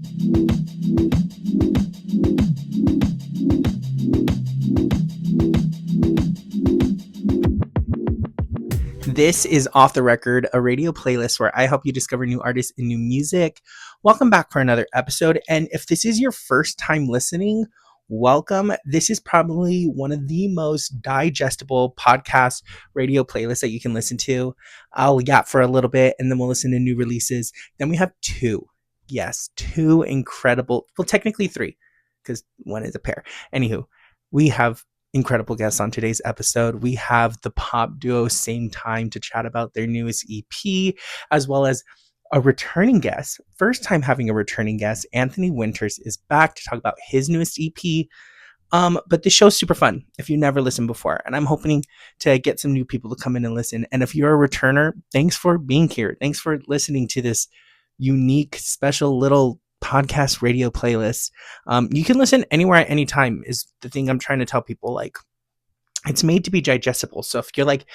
This is Off the Record, a radio playlist where I help you discover new artists and new music. Welcome back for another episode. And if this is your first time listening, welcome. This is probably one of the most digestible podcast radio playlists that you can listen to. I'll yap for a little bit and then we'll listen to new releases. Then we have two. Yes, two incredible, well, technically three, because one is a pair. Anywho, we have incredible guests on today's episode. We have the pop duo Sametime to chat about their newest EP, as well as a returning guest. First time having a returning guest. Anthony Winters is back to talk about his newest EP. But this show's super fun if you never listened before, and I'm hoping to get some new people to come in and listen. And if you're a returner, thanks for being here. Thanks for listening to this unique, special little podcast radio playlist. You can listen anywhere at any time is the thing I'm trying to tell people. Like, it's made to be digestible. So if you're like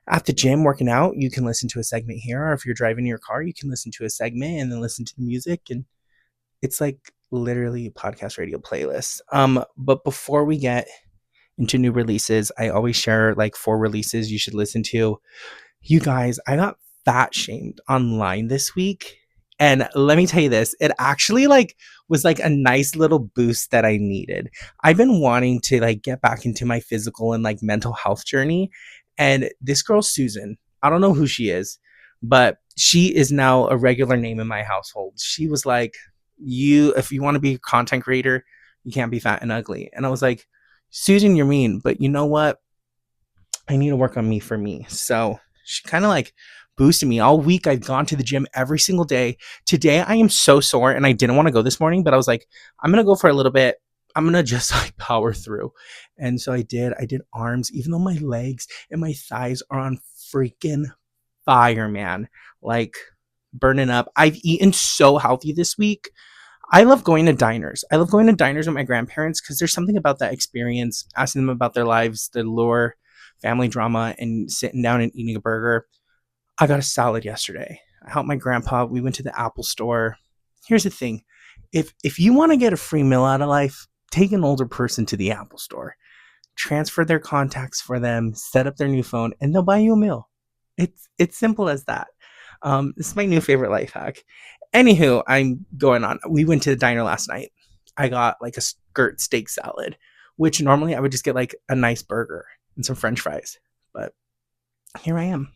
at the gym working out, you can listen to a segment here, or if you're driving your car, you can listen to a segment and then listen to the music, and it's like literally a podcast radio playlist. But before we get into new releases, I always share like 4 releases you should listen to. You guys, I got fat shamed online this week. And let me tell you this, it actually was a nice little boost that I needed. I've been wanting to get back into my physical and mental health journey. And this girl, Susan, I don't know who she is, but she is now a regular name in my household. She was like, if you want to be a content creator, you can't be fat and ugly. And I was like, Susan, you're mean, but you know what? I need to work on me for me. So she kind of boosted me all week. I've gone to the gym every single day. Today I am so sore and I didn't want to go this morning, but I was like, I'm going to go for a little bit. I'm going to just power through. And so I did arms, even though my legs and my thighs are on freaking fire, man, burning up. I've eaten so healthy this week. I love going to diners. I love going to diners with my grandparents because there's something about that experience, asking them about their lives, the lore, family drama, and sitting down and eating a burger. I got a salad yesterday. I helped my grandpa. We went to the Apple store. Here's the thing. If you want to get a free meal out of life, take an older person to the Apple store. Transfer their contacts for them, set up their new phone, and they'll buy you a meal. It's simple as that. This is my new favorite life hack. Anywho, I'm going on. We went to the diner last night. I got a skirt steak salad, which normally I would just get a nice burger and some French fries. But here I am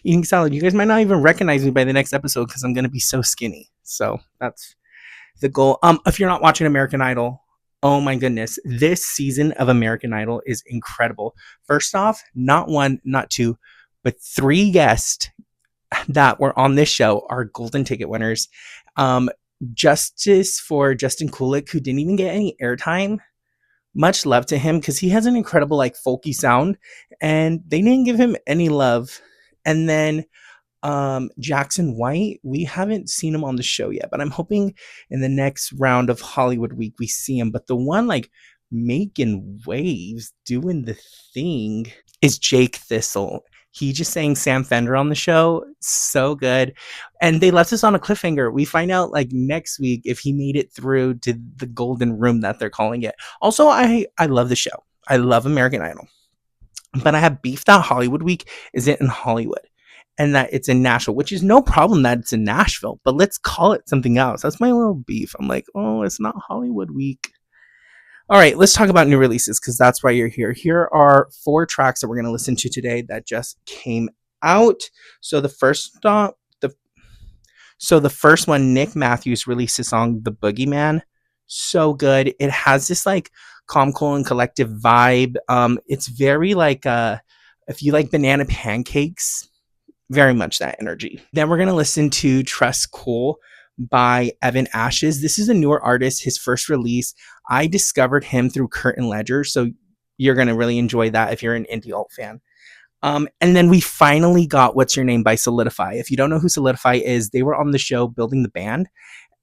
eating salad. You guys might not even recognize me by the next episode because I'm going to be so skinny. So that's the goal. If you're not watching American Idol, oh my goodness, this season of American Idol is incredible. First off, not 1, not 2, but 3 guests that were on this show are golden ticket winners. Justice for Justin Kulik, who didn't even get any airtime. Much love to him because he has an incredible folky sound, and they didn't give him any love. And then Jackson White, we haven't seen him on the show yet, but I'm hoping in the next round of Hollywood Week we see him. But the one making waves, doing the thing, is Jake Thistle. He just sang Sam Fender on the show. So good. And they left us on a cliffhanger. We find out next week if he made it through to the golden room that they're calling it. Also, I love the show. I love American Idol. But I have beef that Hollywood Week isn't in Hollywood and that it's in Nashville, which is no problem that it's in Nashville, but let's call it something else. That's my little beef. I'm like, oh, it's not Hollywood Week. All right, let's talk about new releases because that's why you're here. Here are 4 tracks that we're going to listen to today that just came out. So the first one, Nick Matthews released the song "The Boogeyman." So good. It has this calm, cool, and collective vibe. It's very if you like banana pancakes, very much that energy. Then we're going to listen to Trust Cool by Evan Ashes. This is a newer artist, his first release. I discovered him through Curtain Ledger, so you're going to really enjoy that if you're an indie alt fan. And then we finally got What's Your Name by Solidify. If you don't know who Solidify is, they were on the show Building the Band,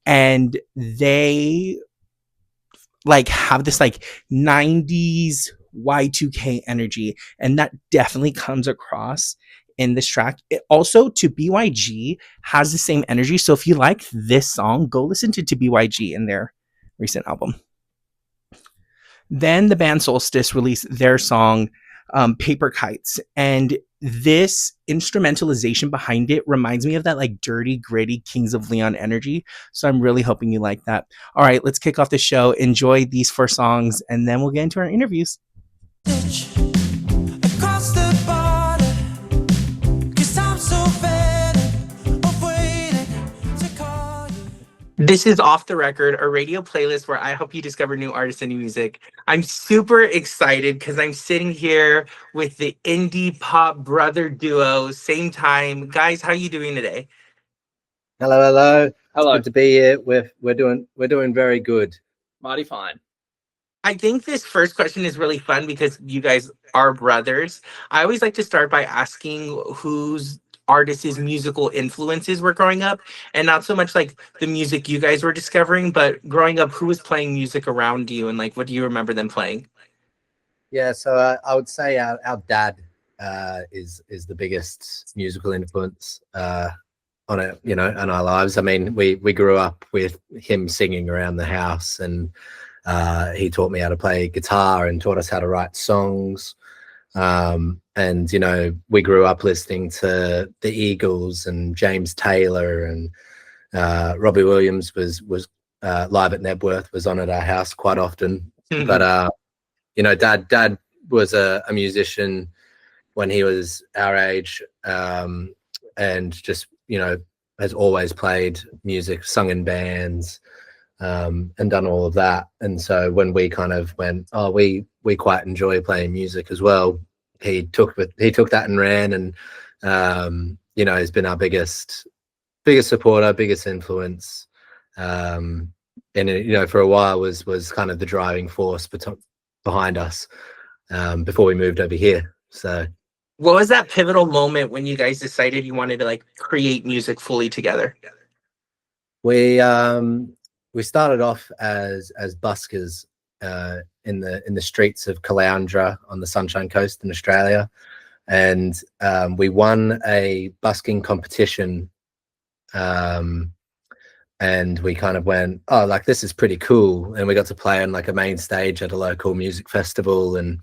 and they have this 90s Y2K energy, and that definitely comes across in this track. It also, To BYG has the same energy. So if you like this song, go listen to BYG in their recent album. Then the band Solstice released their song Paper Kites. And this instrumentalization behind it reminds me of that like dirty, gritty Kings of Leon energy. So I'm really hoping you like that. All right, let's kick off the show. Enjoy these 4 songs, and then we'll get into our interviews. Across the border, 'cause I'm so fed of waiting to call you. This is Off the Record, a radio playlist where I help you discover new artists and new music. I'm super excited because I'm sitting here with the indie pop brother duo, Sametime. Guys, how are you doing today? Hello. Hello. Good to be here. We're doing very good. Mighty fine. I think this first question is really fun because you guys are brothers. I always like to start by asking whose artists' musical influences were growing up, and not so much like the music you guys were discovering, but growing up, who was playing music around you, and like what do you remember them playing? Yeah, so I would say our dad is the biggest musical influence on it, in our lives. I mean, we grew up with him singing around the house, and he taught me how to play guitar and taught us how to write songs. And we grew up listening to the Eagles and James Taylor, and Robbie Williams was live at Nebworth, was on at our house quite often. But dad was a musician when he was our age, and just has always played music, sung in bands, and done all of that. And so when we kind of went, we quite enjoy playing music as well, he took that and ran, and has been our biggest supporter, biggest influence, and for a while was kind of the driving force behind us before we moved over here. So what was that pivotal moment when you guys decided you wanted to like create music fully together? We started off as buskers in the streets of Caloundra on the Sunshine Coast in Australia, and we won a busking competition, and we kind of went, this is pretty cool, and we got to play on like a main stage at a local music festival, and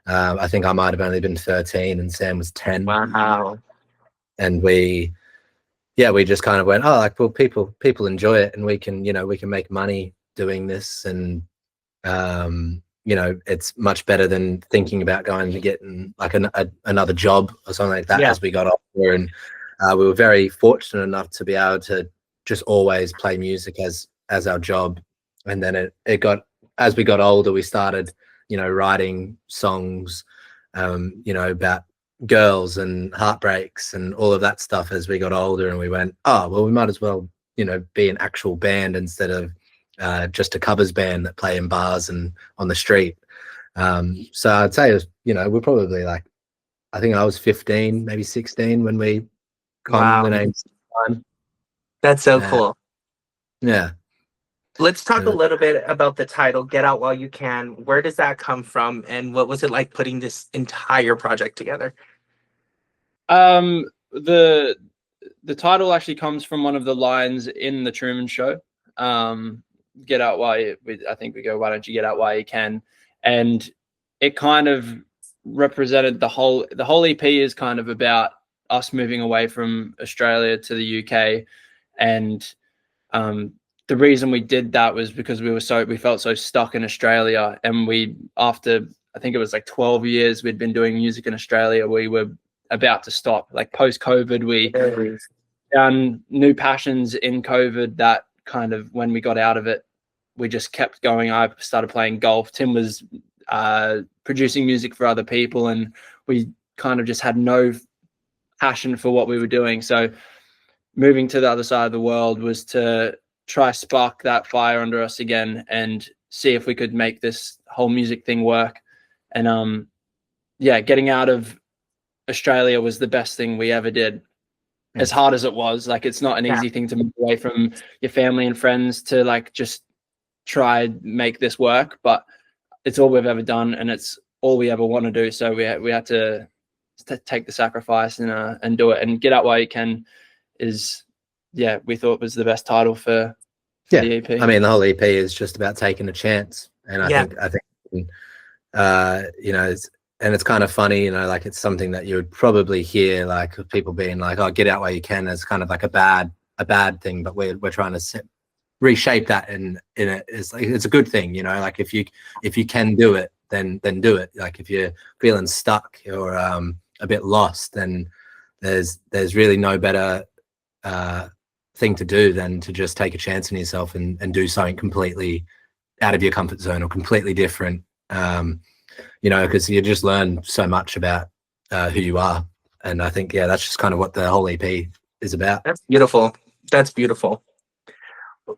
I think I might have only been 13 and Sam was 10. Wow. And we just kind of went, people enjoy it, and we can make money doing this, and it's much better than thinking about going to getting like another job or something like that. As we got older, and we were very fortunate enough to be able to just always play music as our job. And then it got, as we got older, we started writing songs about girls and heartbreaks and all of that stuff as we got older, and we went, we might as well be an actual band instead of just a covers band that play in bars and on the street. So I'd say we're probably like, I think I was 15, maybe 16 when we coined the name. That's so cool. Yeah. Let's talk a little bit about the title, Get Out While You Can. Where does that come from, and what was it like putting this entire project together? The title actually comes from one of the lines in the Truman Show. Get out while I think we go, why don't you get out while you can? And it kind of represented the whole EP is kind of about us moving away from Australia to the UK. And the reason we did that was because we felt so stuck in Australia, and after I think it was like 12 years we'd been doing music in Australia, we were about to stop. Like post-COVID, we found new passions in COVID that kind of, when we got out of it, we just kept going. I started playing golf. Tim was producing music for other people, and we kind of just had no passion for what we were doing. So moving to the other side of the world was to try spark that fire under us again and see if we could make this whole music thing work. And getting out of Australia was the best thing we ever did. As hard as it was, like, it's not an easy thing to move away from your family and friends to like just try make this work, but it's all we've ever done, and it's all we ever want to do. So we had to take the sacrifice and do it, and Get Out While You Can is, we thought was the best title for the EP. I mean, the whole EP is just about taking a chance, and I think you know, it's kind of funny, you know, like it's something that you would probably hear like people being like, "Oh, get out while you can," as kind of like a bad thing, but we're trying to reshape that in it. It's like it's a good thing, you know, like if you can do it, then do it. Like if you're feeling stuck or a bit lost, then there's really no better thing to do than to just take a chance on yourself and do something completely out of your comfort zone or completely different. You know, because you just learn so much about who you are, and I think that's just kind of what the whole EP is about. That's beautiful. That's beautiful.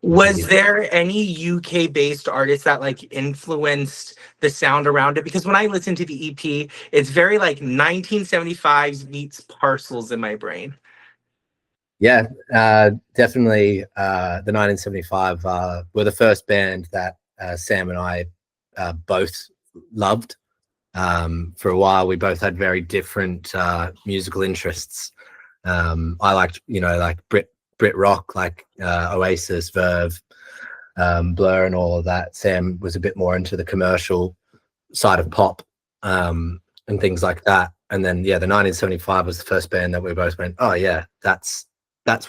Was there any UK based artists that like influenced the sound around it? Because when I listen to the EP, it's very like 1975s meets Parcels in my brain. Yeah, definitely. The 1975 were the first band that Sam and I both loved. For a while, we both had very different musical interests. I liked, you know, like Brit rock, like Oasis, Verve, Blur, and all of that. Sam was a bit more into the commercial side of pop and things like that. And then, the 1975 was the first band that we both went, oh yeah, that's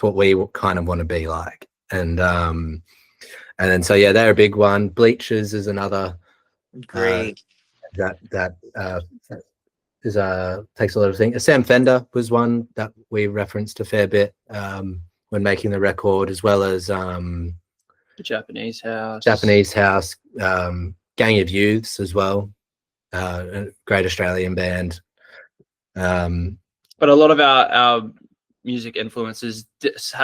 what we kind of want to be like. And then so they're a big one. Bleachers is another. Great. That is takes a lot of things. Sam Fender was one that we referenced a fair bit when making the record, as well as the Japanese House, Gang of Youths as well, a great Australian band. But a lot of our music influences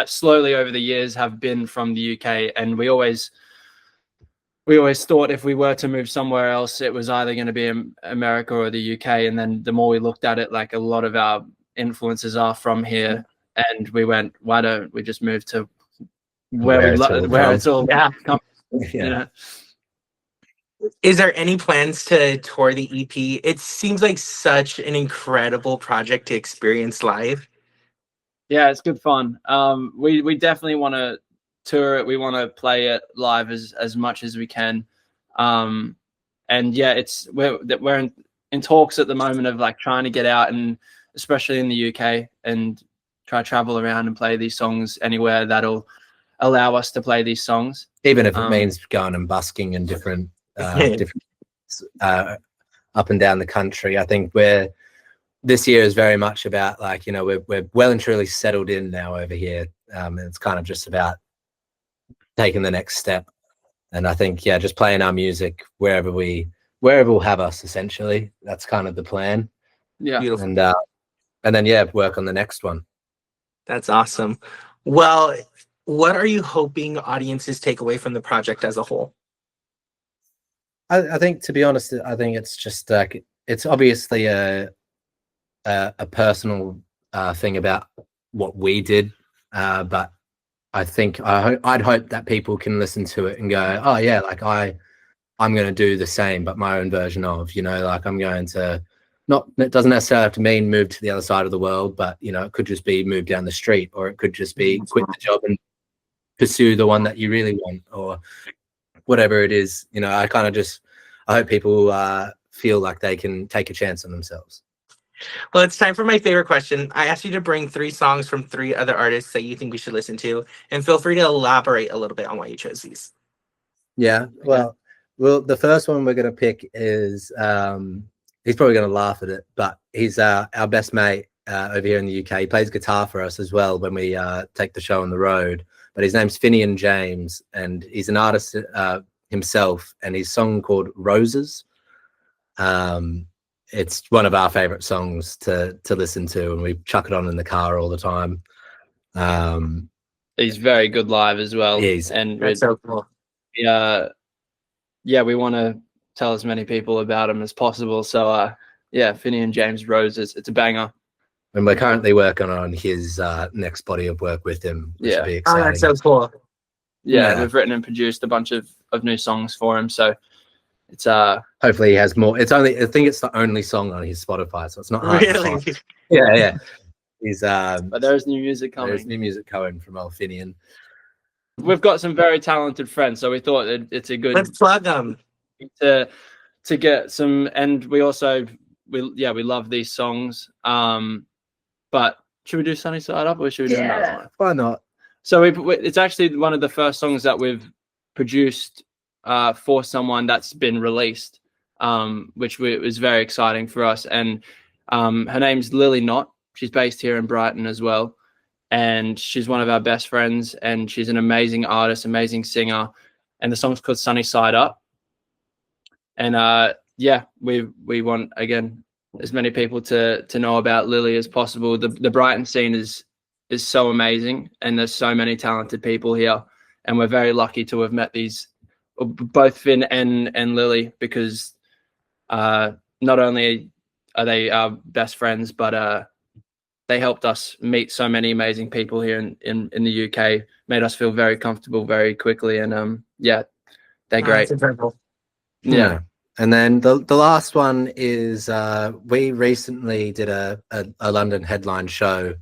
slowly over the years have been from the UK, and we always thought if we were to move somewhere else, it was either going to be America or the UK. And then the more we looked at it, like a lot of our influences are from here, and we went, why don't we just move to where it's all come? You know? Is there any plans to tour the EP? It seems like such an incredible project to experience live. Yeah, it's good fun. We definitely want to tour it. We want to play it live as much as we can. And we're in talks at the moment of like trying to get out, and especially in the UK, and try travel around and play these songs anywhere that'll allow us to play these songs, even if it means going and busking in different up and down the country. I think this year is very much about like, you know, we're well and truly settled in now over here, and it's kind of just about taking the next step. And I think just playing our music wherever will have us, essentially. That's kind of the plan. Beautiful. And then work on the next one. That's awesome. Well, what are you hoping audiences take away from the project as a whole? I think, to be honest, I think it's just like it's obviously a personal thing about what we did, but I think I'd hope that people can listen to it and go, oh yeah, like I'm going to do the same, but my own version of, you know, like I'm going to it doesn't necessarily have to mean move to the other side of the world, but you know, it could just be move down the street, or it could just be quit the job and pursue the one that you really want, or whatever it is. You know, I hope people feel like they can take a chance on themselves. Well, it's time for my favorite question. I asked you to bring 3 songs from 3 other artists that you think we should listen to, and feel free to elaborate a little bit on why you chose these. Yeah, well, the first one we're going to pick is, he's probably going to laugh at it, but he's our best mate over here in the UK. He plays guitar for us as well when we take the show on the road. But his name's Finian James, and he's an artist himself, and his song called Roses. It's one of our favorite songs to listen to, and we chuck it on in the car all the time. He's very good live as well. He is. And That's so cool. We want to tell as many people about him as possible. So Finian James Roses, it's a banger. And we're currently working on his next body of work with him, which would be exciting. Oh, that's so cool. Yeah, we've written and produced a bunch of new songs for him. So It's hopefully he has more. It's only, I think it's the only song on his Spotify, so it's not hard to Really? find. Yeah. He's but there's new music there's coming. new music coming from Alfinian. We've got some very talented friends, so we thought it's a good Let's plug them. to get some. And we also we love these songs. But should we do Sunny Side Up or should we do another one? Why not? So it's actually one of the first songs that we've produced for someone that's been released, which was very exciting for us. And her name's Lily Knott. She's based here in Brighton as well. And she's one of our best friends. And she's an amazing artist, amazing singer. And the song's called Sunny Side Up. And we want, again, as many people to know about Lily as possible. The Brighton scene is so amazing, and there's so many talented people here, and we're very lucky to have met these, both Finn and Lily, because not only are they our best friends, but they helped us meet so many amazing people here in the UK, made us feel very comfortable very quickly, and they're great. That's incredible. Yeah. And then the last one is we recently did a London headline show.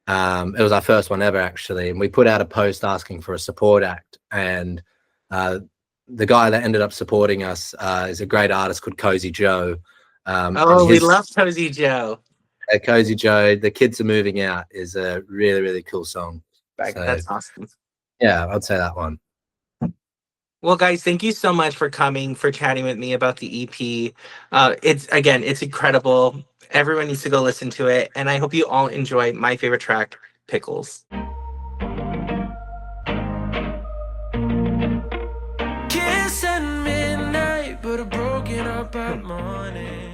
It was our first one ever, actually, and we put out a post asking for a support act. And the guy that ended up supporting us is a great artist called Cozy Joe. We love Cozy Joe. Cozy Joe, The Kids Are Moving Out is a really, really cool song. That's awesome. Yeah, I'd say that one. Well, guys, thank you so much for coming, for chatting with me about the EP. It's incredible. Everyone needs to go listen to it. And I hope you all enjoy my favorite track, Pickles. Kiss at midnight, but a broken up at morning.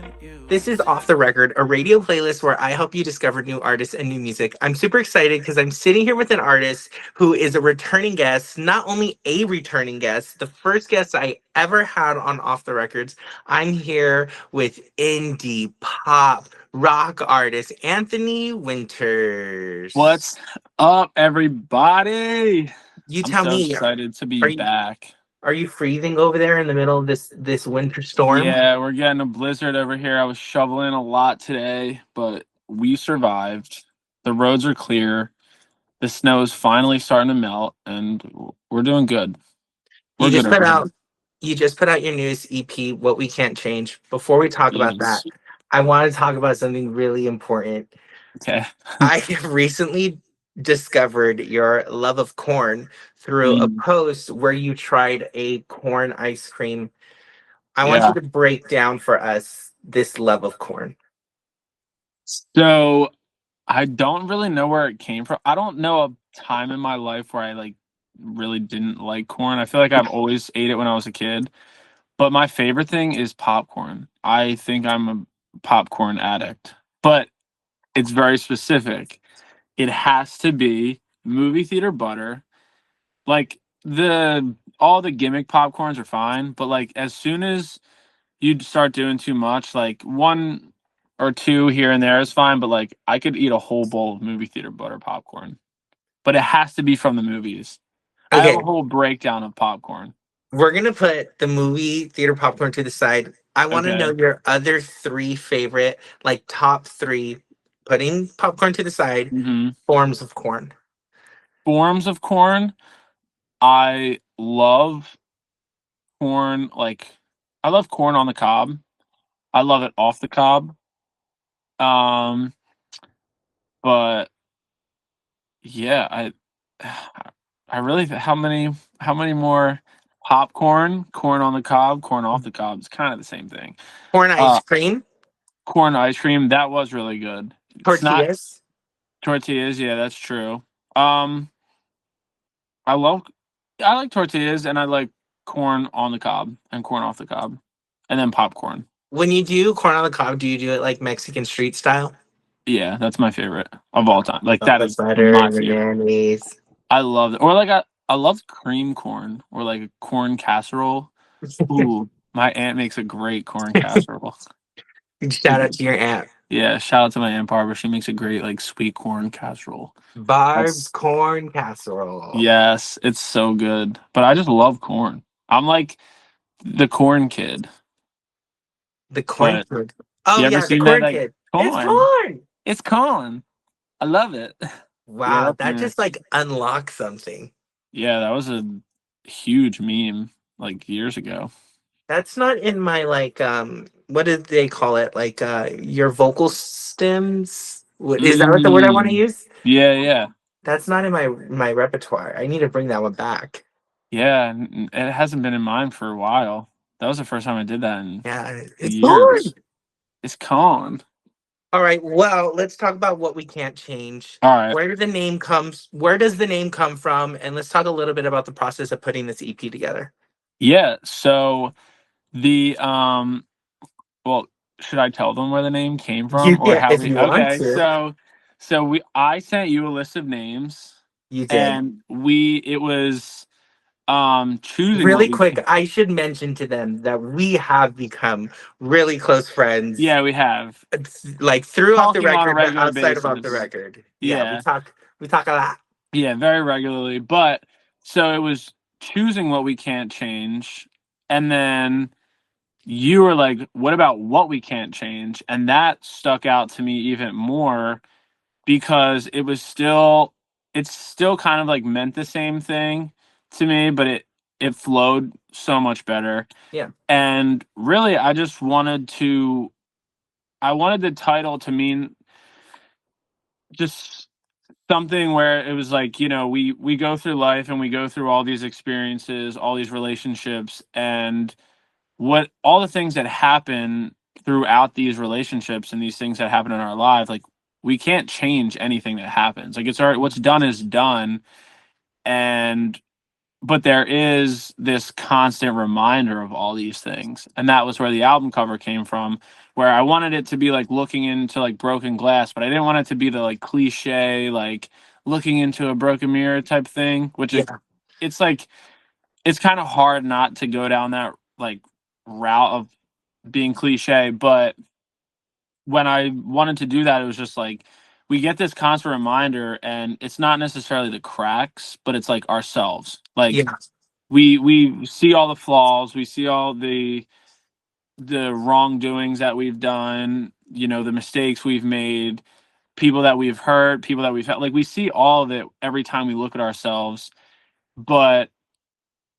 This is Off the Record, a radio playlist where I help you discover new artists and new music. I'm super excited because I'm sitting here with an artist who is a returning guest, not only a returning guest, the first guest I ever had on Off the Records. I'm here with indie pop rock artist Anthony Winters. What's up, everybody? You tell I'm so me, excited to be back. Are you freezing over there in the middle of this winter storm? Yeah, we're getting a blizzard over here. I was shoveling a lot today, but we survived. The roads are clear. The snow is finally starting to melt, and we're doing good. You just put out your newest EP, What We Can't Change. Before we talk about that, I want to talk about something really important. Okay. I have recently discovered your love of corn through a post where you tried a corn ice cream. I want you to break down for us this love of corn. So I don't really know where it came from. I don't know a time in my life where I really didn't like corn. I feel like I've always ate it when I was a kid. But my favorite thing is popcorn. I think I'm a popcorn addict. But it's very specific. It has to be movie theater butter. All the gimmick popcorns are fine, but as soon as you start doing too much, one or two here and there is fine, but I could eat a whole bowl of movie theater butter popcorn. But it has to be from the movies. Okay. I have a whole breakdown of popcorn. We're gonna put the movie theater popcorn to the side. I want to know your other three favorite, top three, putting popcorn to the side, forms of corn. Forms of corn. I love corn. I love corn on the cob. I love it off the cob. But yeah, I really, how many more popcorn, corn on the cob, corn off the cob? It's kind of the same thing. Corn ice cream. Corn ice cream, that was really good. Tortillas. Tortillas, yeah, that's true. I like tortillas, and I like corn on the cob and corn off the cob, and then popcorn. When you do corn on the cob, do you do it like Mexican street style? Yeah, that's my favorite of all time. That is butter, my favorite. Mayonnaise. I love it. Or I love cream corn, or a corn casserole. Ooh, my aunt makes a great corn casserole. Shout out to your aunt. Yeah, shout out to my aunt Barbara. She makes a great sweet corn casserole. Barb's corn casserole. Yes, it's so good. But I just love corn. I'm the Corn Kid. The Corn But Kid. Oh you ever yeah, the seen that? Corn Like Kid. It's corn. corn. It's corn. I love it. Yeah, Wow, that just like unlocks something. yeah, that was a huge meme like years ago. That's not in my like what did they call it? Like your vocal stems? Is that what the word I want to Mm. use? Yeah, yeah. That's not in my repertoire. I need to bring that one back. Yeah, it hasn't been in mine for a while. That was the first time I did that in Yeah, it's corn. years. It's con. All right. Well, let's talk about what we can't change. All right. Where does the name come from? And let's talk a little bit about the process of putting this EP together. Yeah, so the well, should I tell them where the name came from or Yeah, how if we you want Okay, to. so I sent you a list of names You did. and it was choosing what Really we quick, I should mention to them that we have become really close friends. Yeah, we have. Like through off the Talking on a record, but regular outside of off the basis. record. Yeah, Yeah. we talk a lot. Yeah, very regularly. But so it was choosing what we can't change. And then you were like, what about what we can't change? And that stuck out to me even more because it's still kind of like meant the same thing to me, but it flowed so much better. Yeah. And really I wanted the title to mean just something where it was like, we go through life and we go through all these experiences, all these relationships, and what all the things that happen throughout these relationships and these things that happen in our lives, like we can't change anything that happens. Like it's already, what's done is done. And but there is this constant reminder of all these things. And that was where the album cover came from, where I wanted it to be like looking into like broken glass, but I didn't want it to be the like cliche, like looking into a broken mirror type thing, which is, Yeah. it's like, it's kind of hard not to go down that like route of being cliche. But when I wanted to do that, it was just like, we get this constant reminder and it's not necessarily the cracks, but it's like ourselves. Like, Yeah. we see all the flaws, we see all the wrongdoings that we've done, the mistakes we've made, people that we've hurt, people that we've had. Like we see all of it every time we look at ourselves, but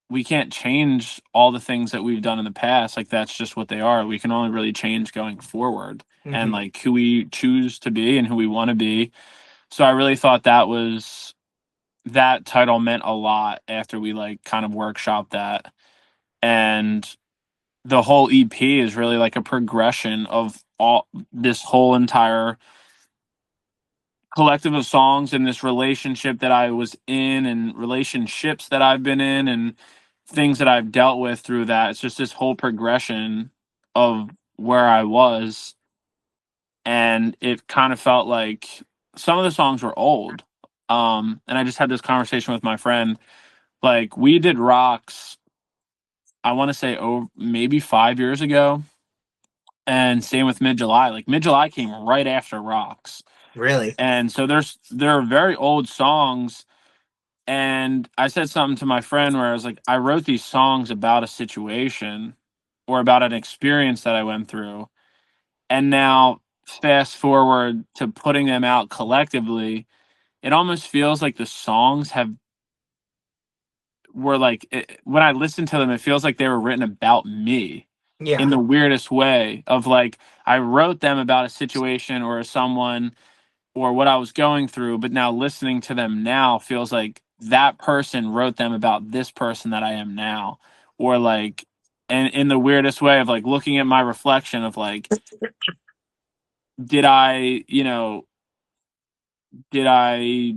we can't change all the things that we've done in the past. Like that's just what they are. We can only really change going forward and Mhm. like who we choose to be and who we want to be. So I really thought that title meant a lot after we like kind of workshopped that. And the whole EP is really like a progression of all this whole entire collective of songs and this relationship that I was in and relationships that I've been in and things that I've dealt with through that. It's just this whole progression of where I was. And it kind of felt like some of the songs were old. And I just had this conversation with my friend. Like we did Rocks, I want to say maybe 5 years ago. And same with Mid July. Like Mid July came right after Rocks. Really? And so there are very old songs. And I said something to my friend where I was like, I wrote these songs about a situation or about an experience that I went through. And now fast forward to putting them out collectively, it almost feels like the songs were like when I listen to them, it feels like they were written about me in Yeah. the weirdest way of like I wrote them about a situation or someone or what I was going through, but now listening to them now feels like that person wrote them about this person that I am now. Or like and in the weirdest way of like looking at my reflection of like, did I, did I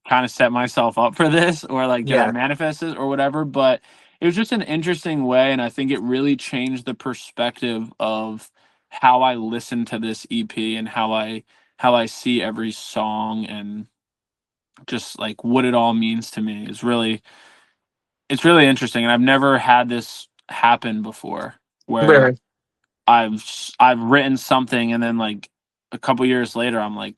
kind of set myself up for this or like did I Yeah. manifest it or whatever? But it was just an interesting way, and I think it really changed the perspective of how I listen to this EP and how I see every song and just like what it all means to me. It's really interesting, and I've never had this happen before where Really? I've written something and then like a couple years later I'm like,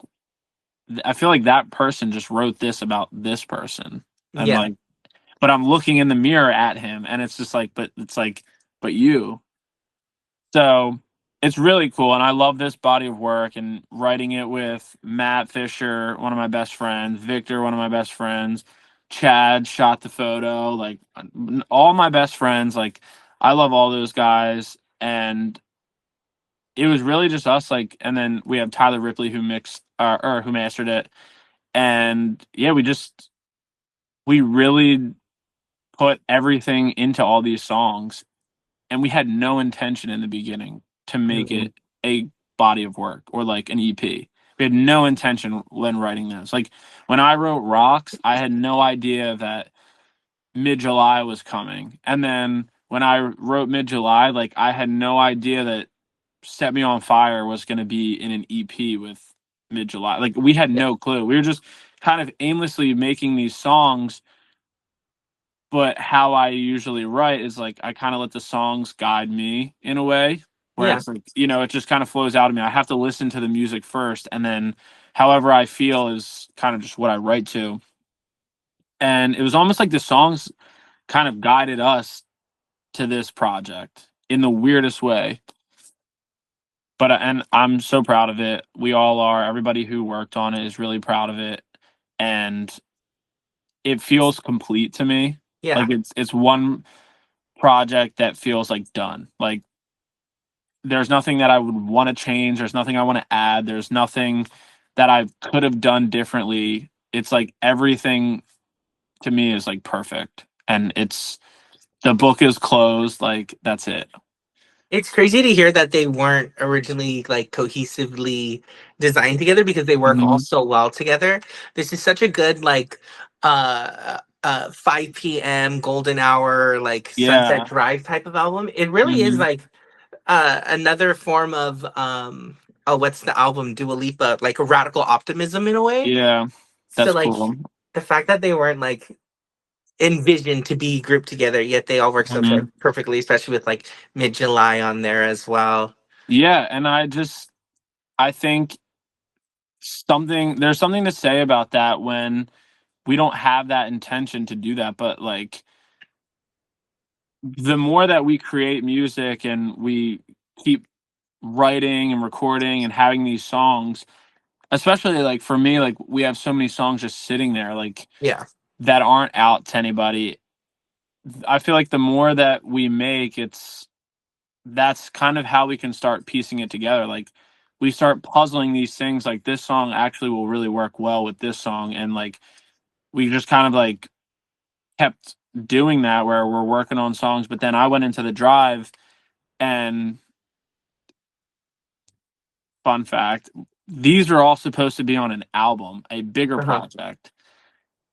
I feel like that person just wrote this about this person. And Yeah. like, but I'm looking in the mirror at him and it's just like, but it's like but you. So it's really cool, and I love this body of work and writing it with Matt Fisher, one of my best friends, Victor, one of my best friends, Chad shot the photo, like all my best friends. Like I love all those guys, and it was really just us. Like, and then we have Tyler Ripley who mixed or who mastered it, and yeah, we really put everything into all these songs, and we had no intention in the beginning to make Mhm. it a body of work or like an EP. We had no intention when writing this. Like when I wrote Rocks, I had no idea that Mid July was coming. And then when I wrote Mid July, like I had no idea that Set Me on Fire was going to be in an EP with Mid July. Like we had Yeah. no clue. We were just kind of aimlessly making these songs. But how I usually write is like I kind of let the songs guide me in a way where Yeah. it's like, it just kind of flows out of me. I have to listen to the music first, and then however I feel is kind of just what I write to. And it was almost like the songs kind of guided us to this project in the weirdest way. But and I'm so proud of it. We all are. Everybody who worked on it is really proud of it, and it feels complete to me. Yeah. Like it's one project that feels like done. Like there's nothing that I would want to change. There's nothing I want to add. There's nothing that I could have done differently. It's like everything to me is like perfect. And the book is closed. Like that's it. It's crazy to hear that they weren't originally like cohesively designed together because they work all Mhm. so well together. This is such a good like 5 p.m. golden hour like Sunset Yeah. Drive type of album. It really is Mhm. like another form of oh, what's the album? Dua Lipa, like a radical optimism in a way. Yeah. So That's like cool. the fact that they weren't like envisioned to be grouped together, yet they all work so Mhm. perfectly, especially with like Mid July on there as well. Yeah. And I think there's something to say about that when we don't have that intention to do that. But like the more that we create music and we keep writing and recording and having these songs, especially like for me, like we have so many songs just sitting there like Yeah. that aren't out to anybody. I feel like the more that we make, that's kind of how we can start piecing it together. Like we start puzzling these things, like this song actually will really work well with this song, and like we just kind of like kept doing that where we're working on songs. But then I went into the drive, and fun fact, these are all supposed to be on an album, a bigger Uh-huh. project.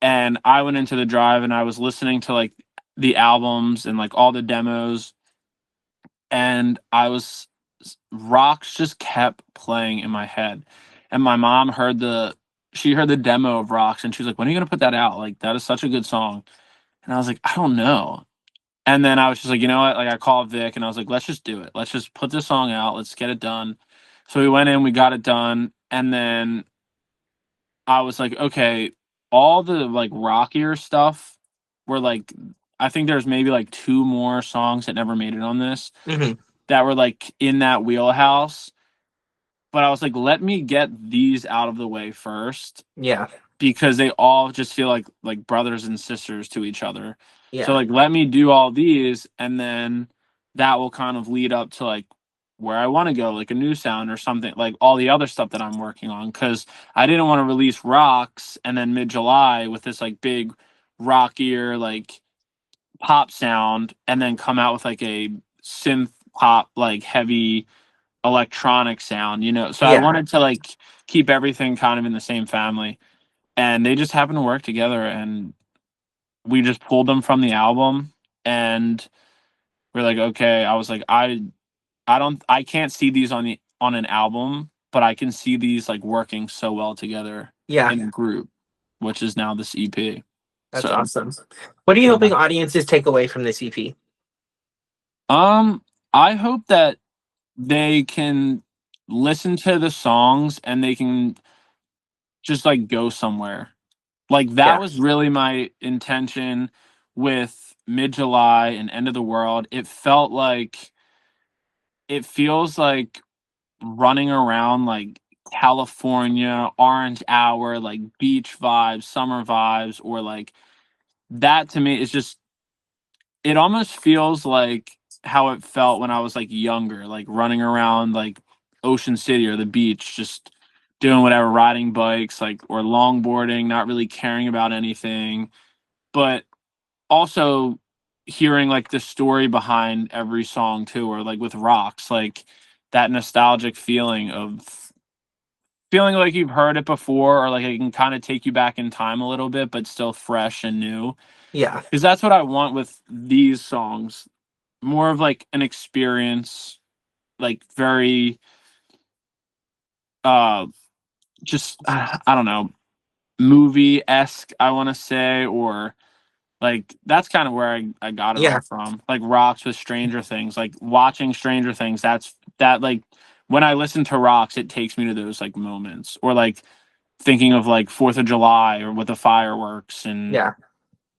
And I went into the drive and I was listening to like the albums and like all the demos, and Rocks just kept playing in my head. And my mom she heard the demo of Rocks, and she was like, "When are you gonna put that out? Like that is such a good song." And I was like, "I don't know." And then I was just like, you know what? Like I called Vic and I was like, let's just do it. Let's just put this song out. Let's get it done. So we went in, we got it done, and then I was like, okay, all the like rockier stuff were like, I think there's maybe like two more songs that never made it on this Hmm. that were like in that wheelhouse. But I was like, let me get these out of the way first Yeah. because they all just feel like brothers and sisters to each other. So Yeah. like let me do all these, and then that will kind of lead up to like where I want to go, like a new sound or something, like all the other stuff that I'm working on. Cause I didn't want to release Rocks and then Mid July with this like big rockier like pop sound and then come out with like a synth pop like heavy electronic sound. So I Yeah. wanted to like keep everything kind of in the same family, and they just happened to work together, and we just pulled them from the album, and we're like, okay. I was like, I can't see these on an album, but I can see these like working so well together Yeah. in a group, which is now this EP. That's So awesome. What are you yeah. hoping audiences take away from this EP? I hope that they can listen to the songs and they can just like go somewhere. Like that Yeah. was really my intention with Mid-July and End of the World, it feels like running around like California, Orange Hour, like beach vibes, summer vibes, or like that to me is just, it almost feels like how it felt when I was like younger, like running around like Ocean City or the beach, just doing whatever, riding bikes, like, or longboarding, not really caring about anything. But also hearing like the story behind every song too, or like with Rocks, like that nostalgic feeling of feeling like you've heard it before, or like it can kind of take you back in time a little bit, but still fresh and new. Yeah. Because that's what I want with these songs. More of like an experience, like very uh just I don't know, movie-esque, I want to say, or like that's kind of where I got it Yeah. all from. Like Rocks with Stranger Things, like watching Stranger Things, that like when I listen to Rocks, it takes me to those like moments. Or like thinking of like 4th of July or with the fireworks. And Yeah.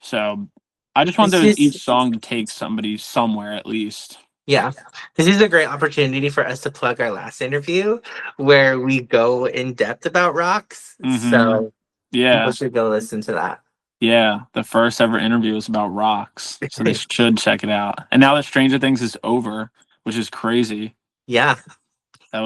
so I just want This those, each is song to take somebody somewhere at least. Yeah. This is a great opportunity for us to plug our last interview where we go in depth about rocks. So Yeah. people should go listen to that. Yeah. The first ever interview was about Rocks. So they should check it out. And now that Stranger Things is over, which is crazy. Yeah. They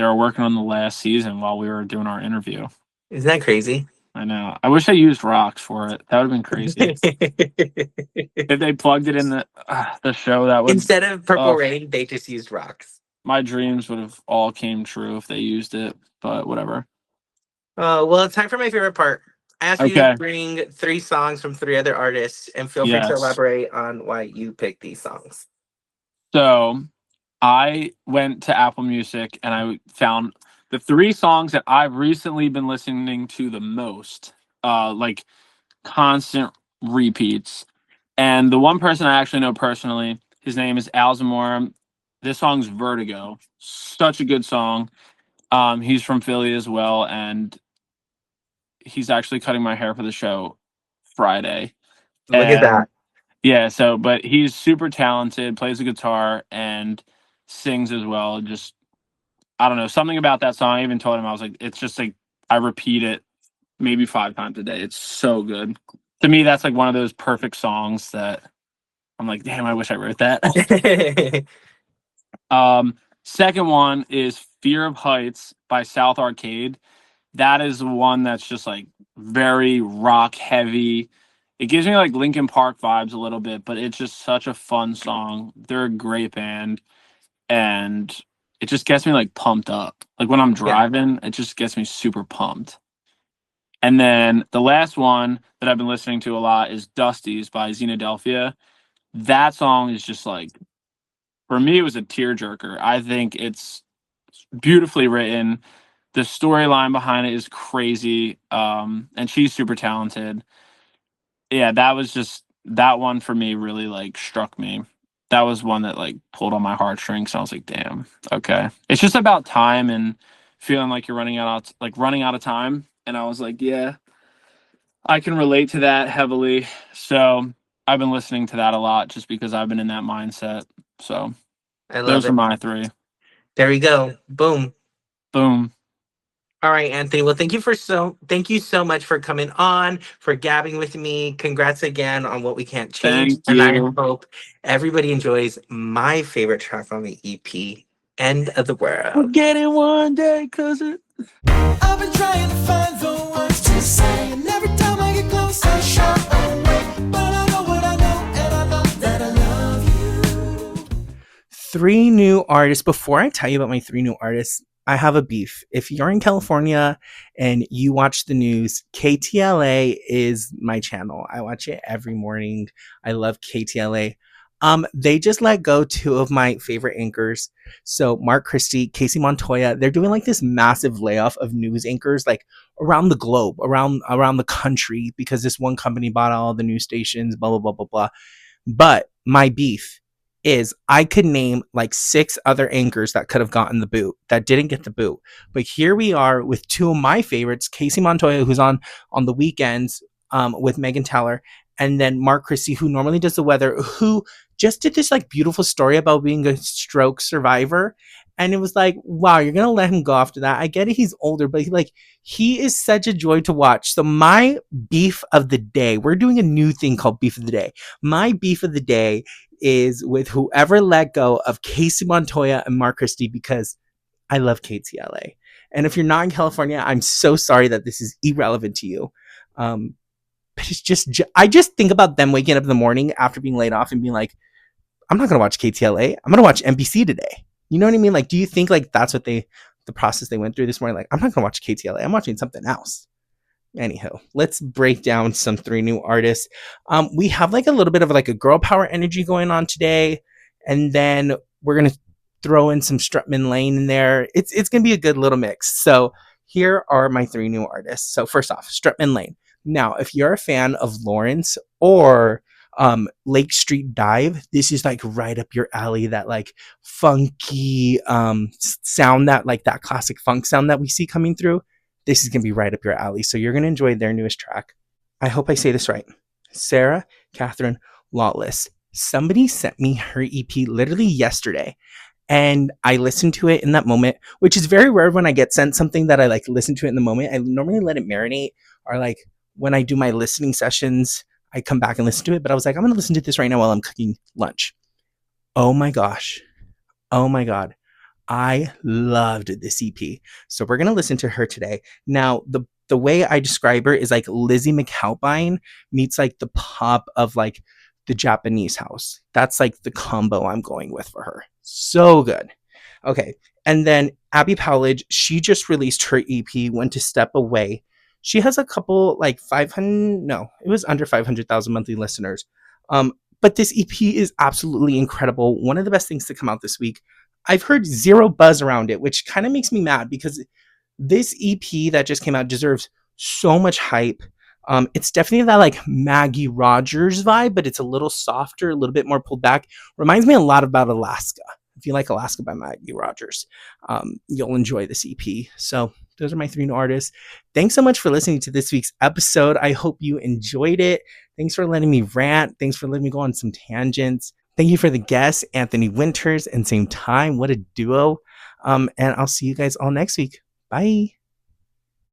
were working on the last season while we were doing our interview. Isn't that crazy? I know. I wish I used Rocks for it. That would have been crazy. If they plugged it in the show, that would, Instead of Purple Rain, they just used rocks. my dreams would have all came true if they used it, but whatever. Well, it's time for my favorite part. I asked you Okay. to bring 3 songs from 3 other artists, and feel free to Yes. elaborate on why you picked these songs. So I went to Apple Music and I found the 3 songs that I've recently been listening to the most, like constant repeats. And the one person I actually know personally, his name is Al Zamora. This song's Vertigo. Such a good song. He's from Philly as well, and he's actually cutting my hair for the show Friday. Look at that. Yeah, so but he's super talented, plays the guitar and sings as well. Just, I don't know, something about that song. I even told him, I was like, it's just like I repeat it maybe 5 times a day. It's so good. To me, that's like one of those perfect songs that I'm like, damn, I wish I wrote that. Second one is Fear of Heights by South Arcade. That is one that's just like very rock heavy. It gives me like Linkin Park vibes a little bit, but it's just such a fun song. They're a great band, and it just gets me like pumped up. Like when I'm driving, it just gets me super pumped. And then the last one that I've been listening to a lot is Dusty's by Xenodelphia. That song is just like, for me, it was a tearjerker. I think it's beautifully written. The storyline behind it is crazy. And she's super talented. Yeah, that one for me really like struck me. That was one that like pulled on my heartstrings. And I was like, damn, okay. It's just about time and feeling like you're running out of time. And I was like, yeah, I can relate to that heavily. So I've been listening to that a lot just because I've been in that mindset. So I love those it. are my 3. There we go. Boom. Boom. All right, Anthony. Well, thank you so much for coming on, for gabbing with me. Congrats again on What We Can't Change. Thank And I you. hope everybody enjoys my favorite track on the EP, End of the World. Get it one day, cousin. I've been trying to find the words to say, and every time I get close, I shy away. But I know what I know, and I know that I love you. 3 new artists. Before I tell you about my 3 new artists, I have a beef. If you're in California and you watch the news, KTLA is my channel. I watch it every morning. I love KTLA. They just let go 2 of my favorite anchors. So Mark Christie, Casey Montoya, they're doing like this massive layoff of news anchors like around the globe, around the country, because this one company bought all the news stations, blah, blah, blah, blah, blah. But my beef is I could name like 6 other anchors that could have gotten the boot that didn't get the boot. But here we are with 2 of my favorites, Casey Montoya, who's on the weekends with Megan Teller, And then Mark Christie, who normally does the weather, who just did this like beautiful story about being a stroke survivor. And it was like, wow, you're gonna let him go after that. I get it, he's older, but he is such a joy to watch. So my beef of the day, we're doing a new thing called beef of the day. My beef of the day is with whoever let go of Casey Montoya and Mark Christie, because I love KTLA. And if you're not in California, I'm so sorry that this is irrelevant to you. But it's just, I just think about them waking up in the morning after being laid off and being like, I'm not going to watch KTLA. I'm going to watch NBC today. You know what I mean? Like, do you think like that's what the process they went through this morning? Like, I'm not going to watch KTLA. I'm watching something else. Anyhow, let's break down some 3 new artists. We have like a little bit of like a girl power energy going on today. And then we're going to throw in some Strutman Lane in there. It's going to be a good little mix. So here are my 3 new artists. So first off, Strutman Lane. Now, if you're a fan of Lawrence or Lake Street Dive, this is like right up your alley. That like funky sound, that like that classic funk sound that we see coming through. This is gonna be right up your alley. So you're gonna enjoy their newest track. I hope I say this right. Sarah Catherine Lawless. Somebody sent me her EP literally yesterday. And I listened to it in that moment, which is very rare when I get sent something that I like listen to it in the moment. I normally let it marinate, or like when I do my listening sessions, I come back and listen to it. But I was like, I'm going to listen to this right now while I'm cooking lunch. Oh my gosh. Oh my God. I loved this EP. So we're going to listen to her today. Now, the way I describe her is like Lizzie McAlpine meets like the pop of like the Japanese house. That's like the combo I'm going with for her. So good. Okay. And then Abby Powledge, she just released her EP, When to Step Away. She has a couple like 500, no, it was under 500,000 monthly listeners. But this EP is absolutely incredible. One of the best things to come out this week. I've heard zero buzz around it, which kind of makes me mad because this EP that just came out deserves so much hype. It's definitely that like Maggie Rogers vibe, but it's a little softer, a little bit more pulled back. Reminds me a lot about Alaska. If you like Alaska by Maggie Rogers, you'll enjoy this EP. So those are my 3 new artists. Thanks so much for listening to this week's episode. I hope you enjoyed it. Thanks for letting me rant. Thanks for letting me go on some tangents. Thank you for the guests, Anthony Winters and Sametime. What a duo. And I'll see you guys all next week. Bye.